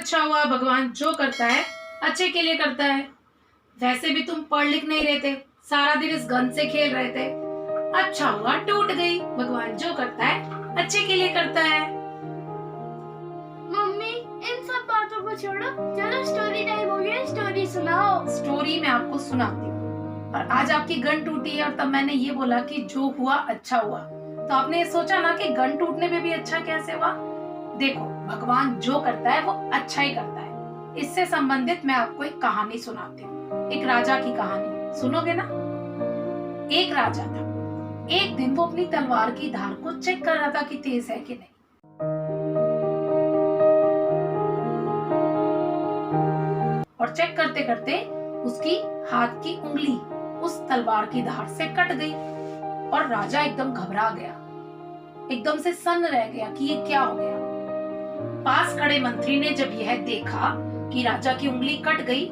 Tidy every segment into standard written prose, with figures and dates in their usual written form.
अच्छा हुआ, भगवान जो करता है अच्छे के लिए करता है। वैसे भी तुम पढ़ लिख नहीं रहे थे, सारा दिन इस गन से खेल रहे थे। अच्छा हुआ टूट गई, भगवान जो करता है अच्छे के लिए करता है। मम्मी इन सब बातों को छोड़ो, चलो स्टोरी टाइम हो गया, स्टोरी सुनाओ। स्टोरी मैं आपको सुनाती हूँ। और आज आपकी गन टूटी है और तब मैंने ये बोला कि जो हुआ अच्छा हुआ, तो आपने ये सोचा ना कि गन टूटने में भी अच्छा कैसे हुआ। देखो, भगवान जो करता है वो अच्छा ही करता है। इससे संबंधित मैं आपको एक कहानी सुनाती हूँ, एक राजा की कहानी। सुनोगे ना? एक राजा था। एक दिन वो अपनी तलवार की धार को चेक कर रहा था कि तेज है कि नहीं। और चेक करते करते उसकी हाथ की उंगली उस तलवार की धार से कट गई और राजा एकदम घबरा गया, एकदम से सन्न रह गया कि ये क्या हो गया। पास खड़े मंत्री ने जब यह देखा कि राजा की उंगली कट गई,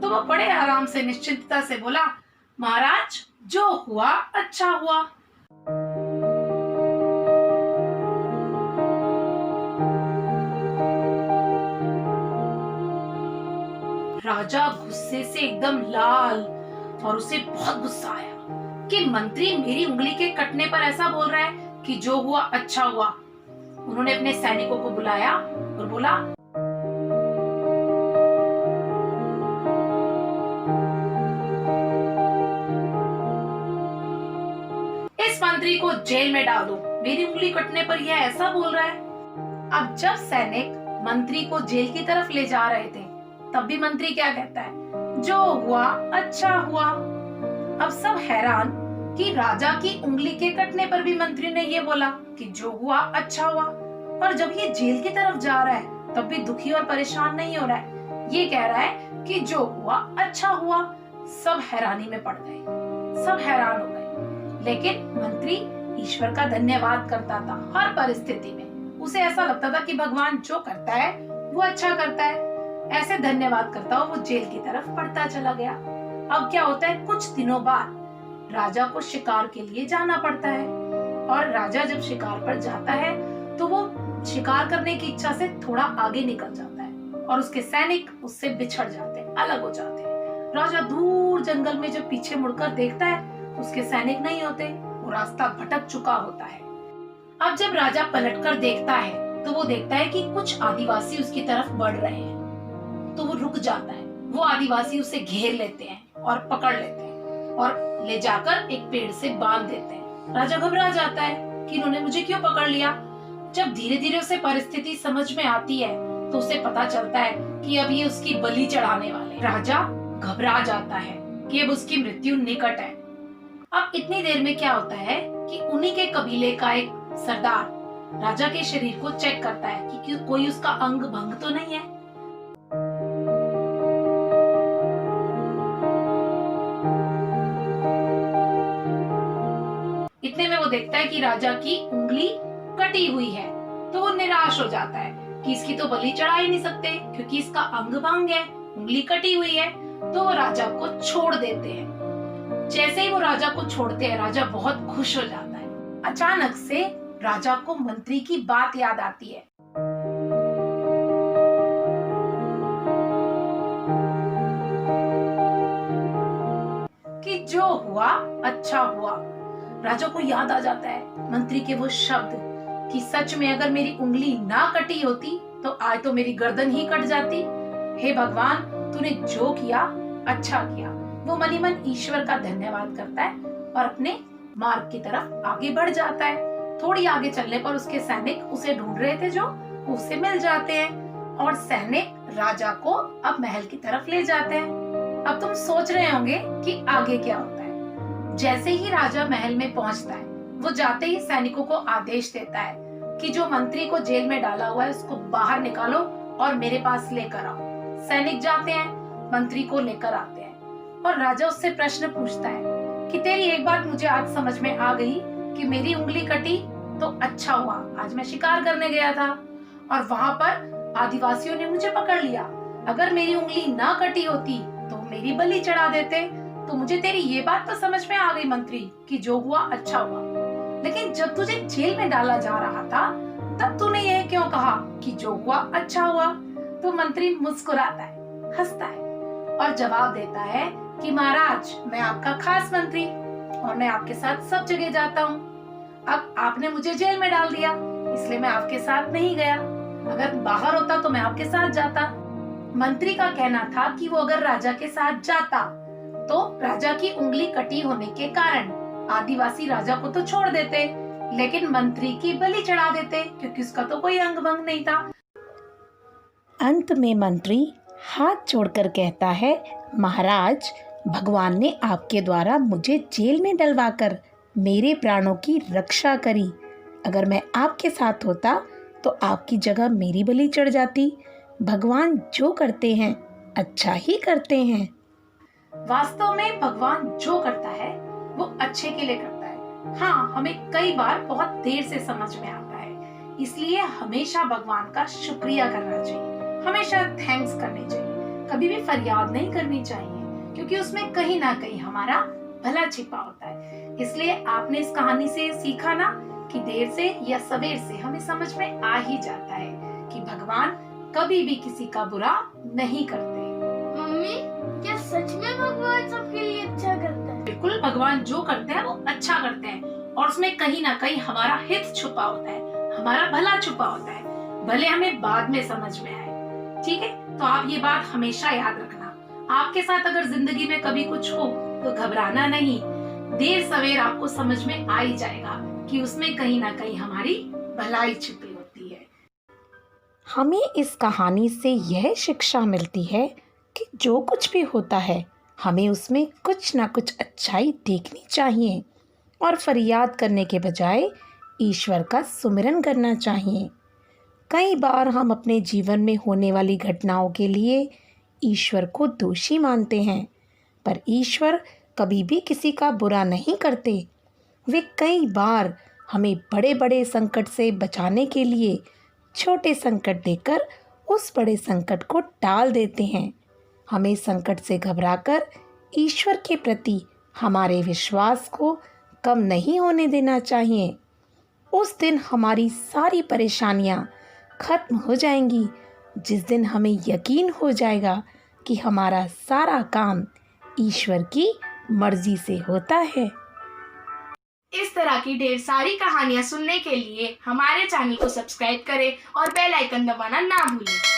तो वो बड़े आराम से निश्चिंतता से बोला, महाराज जो हुआ अच्छा हुआ। राजा गुस्से से एकदम लाल और उसे बहुत गुस्सा आया कि मंत्री मेरी उंगली के कटने पर ऐसा बोल रहा है कि जो हुआ अच्छा हुआ। उन्होंने अपने सैनिकों को बुलाया और बोला, इस मंत्री को जेल में डाल दो, मेरी उंगली कटने पर यह ऐसा बोल रहा है। अब जब सैनिक मंत्री को जेल की तरफ ले जा रहे थे, तब भी मंत्री क्या कहता है, जो हुआ अच्छा हुआ। अब सब हैरान कि राजा की उंगली के कटने पर भी मंत्री ने ये बोला कि जो हुआ अच्छा हुआ, और जब ये जेल की तरफ जा रहा है तब भी दुखी और परेशान नहीं हो रहा है, ये कह रहा है कि जो हुआ अच्छा हुआ। सब हैरानी में पड़ गए, सब हैरान हो गए। लेकिन मंत्री ईश्वर का धन्यवाद करता था हर परिस्थिति में। उसे ऐसा लगता था कि भगवान जो करता है वो अच्छा करता है। ऐसे धन्यवाद करता हुआ वो जेल की तरफ बढ़ता चला गया। अब क्या होता है, कुछ दिनों बाद राजा को शिकार के लिए जाना पड़ता है, और राजा जब शिकार पर जाता है तो वो शिकार करने की इच्छा से थोड़ा आगे निकल जाता है और उसके सैनिक उससे बिछड़ जाते हैं, अलग हो जाते हैं। राजा दूर जंगल में जब पीछे मुड़कर देखता है तो उसके सैनिक नहीं होते, वो रास्ता भटक चुका होता है। अब जब राजा पलटकर देखता है तो वो देखता है कि कुछ आदिवासी उसकी तरफ बढ़ रहे हैं, तो वो रुक जाता है। वो आदिवासी उसे घेर लेते हैं और पकड़ लेते हैं और ले जाकर एक पेड़ से बांध देते हैं। राजा घबरा जाता है कि इन्होंने मुझे क्यों पकड़ लिया। जब धीरे धीरे उसे परिस्थिति समझ में आती है तो उसे पता चलता है कि अब ये उसकी बलि चढ़ाने वाले। राजा घबरा जाता है कि अब उसकी मृत्यु निकट है। अब इतनी देर में क्या होता है कि उन्हीं के कबीले का एक सरदार राजा के शरीर को चेक करता है कि कोई उसका अंग भंग तो नहीं है। इतने में वो देखता है कि राजा की उंगली कटी हुई है, तो वो निराश हो जाता है कि इसकी तो बलि चढ़ा ही नहीं सकते क्योंकि इसका अंग भंग है, उंगली कटी हुई है। तो वो राजा को छोड़ देते हैं। जैसे ही वो राजा को छोड़ते हैं, राजा बहुत खुश हो जाता है। अचानक से राजा को मंत्री की बात याद आती है। कि जो हुआ अच्छा हुआ। राजा को याद आ जाता है मंत्री के वो शब्द कि सच में अगर मेरी उंगली ना कटी होती तो आज तो मेरी गर्दन ही कट जाती। हे भगवान, तूने जो किया अच्छा किया। वो मनी मन ईश्वर का धन्यवाद करता है और अपने मार्ग की तरफ आगे बढ़ जाता है। थोड़ी आगे चलने पर उसके सैनिक उसे ढूंढ रहे थे, जो उससे मिल जाते हैं और सैनिक राजा को अब महल की तरफ ले जाते हैं। अब तुम सोच रहे होंगे कि आगे क्या होता है। जैसे ही राजा महल में पहुंचता है, वो जाते ही सैनिकों को आदेश देता है कि जो मंत्री को जेल में डाला हुआ है उसको बाहर निकालो और मेरे पास लेकर आओ। सैनिक जाते हैं, मंत्री को लेकर आते हैं और राजा उससे प्रश्न पूछता है कि तेरी एक बात मुझे आज समझ में आ गई कि मेरी उंगली कटी तो अच्छा हुआ। आज मैं शिकार करने गया था और वहां पर आदिवासियों ने मुझे पकड़ लिया। अगर मेरी उंगली ना कटी होती तो मेरी बलि चढ़ा देते। तो मुझे तेरी ये बात तो समझ में आ गई मंत्री कि जो हुआ अच्छा हुआ। लेकिन जब तुझे जेल में डाला जा रहा था तब तूने यह क्यों कहा कि जो हुआ अच्छा हुआ। तो मंत्री मुस्कुराता है, हंसता है और जवाब देता है कि महाराज, मैं आपका खास मंत्री और मैं आपके साथ सब जगह जाता हूँ। अब आपने मुझे जेल में डाल दिया, इसलिए मैं आपके साथ नहीं गया। अगर बाहर होता तो मैं आपके साथ जाता। मंत्री का कहना था कि वो अगर राजा के साथ जाता तो राजा की उंगली कटी होने के कारण आदिवासी राजा को तो छोड़ देते, लेकिन मंत्री की बलि चढ़ा देते क्योंकि उसका तो कोई अंग भंग नहीं था। अंत में मंत्री हाथ जोड़कर कहता है, महाराज, भगवान ने आपके द्वारा मुझे जेल में डलवाकर मेरे प्राणों की रक्षा करी। अगर मैं आपके साथ होता तो आपकी जगह मेरी बलि चढ़ जाती। भगवान जो करते हैं अच्छा ही करते हैं। वास्तव में भगवान जो करता है वो अच्छे के लिए करता है। हाँ, हमें कई बार बहुत देर से समझ में आता है, इसलिए हमेशा भगवान का शुक्रिया करना चाहिए, हमेशा थैंक्स करनी चाहिए, कभी भी फरियाद नहीं करनी चाहिए, क्योंकि उसमें कहीं ना कहीं हमारा भला छिपा होता है। इसलिए आपने इस कहानी से सीखा ना कि देर से या सवेर से हमें समझ में आ ही जाता है कि भगवान कभी भी किसी का बुरा नहीं करते। मम्मी, क्या सच में भगवान सबके लिए अच्छा करता है? बिल्कुल, भगवान जो करते हैं वो अच्छा करते हैं और उसमें कहीं ना कहीं हमारा हित छुपा होता है, हमारा भला छुपा होता है, भले हमें बाद में समझ में आए। ठीक है, तो आप ये बात हमेशा याद रखना। आपके साथ अगर जिंदगी में कभी कुछ हो तो घबराना नहीं, देर सवेर आपको समझ में आ ही जाएगा कि उसमें कहीं ना कहीं हमारी भलाई छिपी होती है। हमें इस कहानी से यह शिक्षा मिलती है कि जो कुछ भी होता है हमें उसमें कुछ ना कुछ अच्छाई देखनी चाहिए और फरियाद करने के बजाय ईश्वर का सुमिरन करना चाहिए। कई बार हम अपने जीवन में होने वाली घटनाओं के लिए ईश्वर को दोषी मानते हैं, पर ईश्वर कभी भी किसी का बुरा नहीं करते। वे कई बार हमें बड़े बड़े संकट से बचाने के लिए छोटे संकट देकर उस बड़े संकट को टाल देते हैं। हमें संकट से घबराकर ईश्वर के प्रति हमारे विश्वास को कम नहीं होने देना चाहिए। उस दिन हमारी सारी परेशानियां खत्म हो जाएंगी, जिस दिन हमें यकीन हो जाएगा कि हमारा सारा काम ईश्वर की मर्जी से होता है। इस तरह की ढेर सारी कहानियाँ सुनने के लिए हमारे चैनल को सब्सक्राइब करें और बेल आइकन दबाना ना भूलें।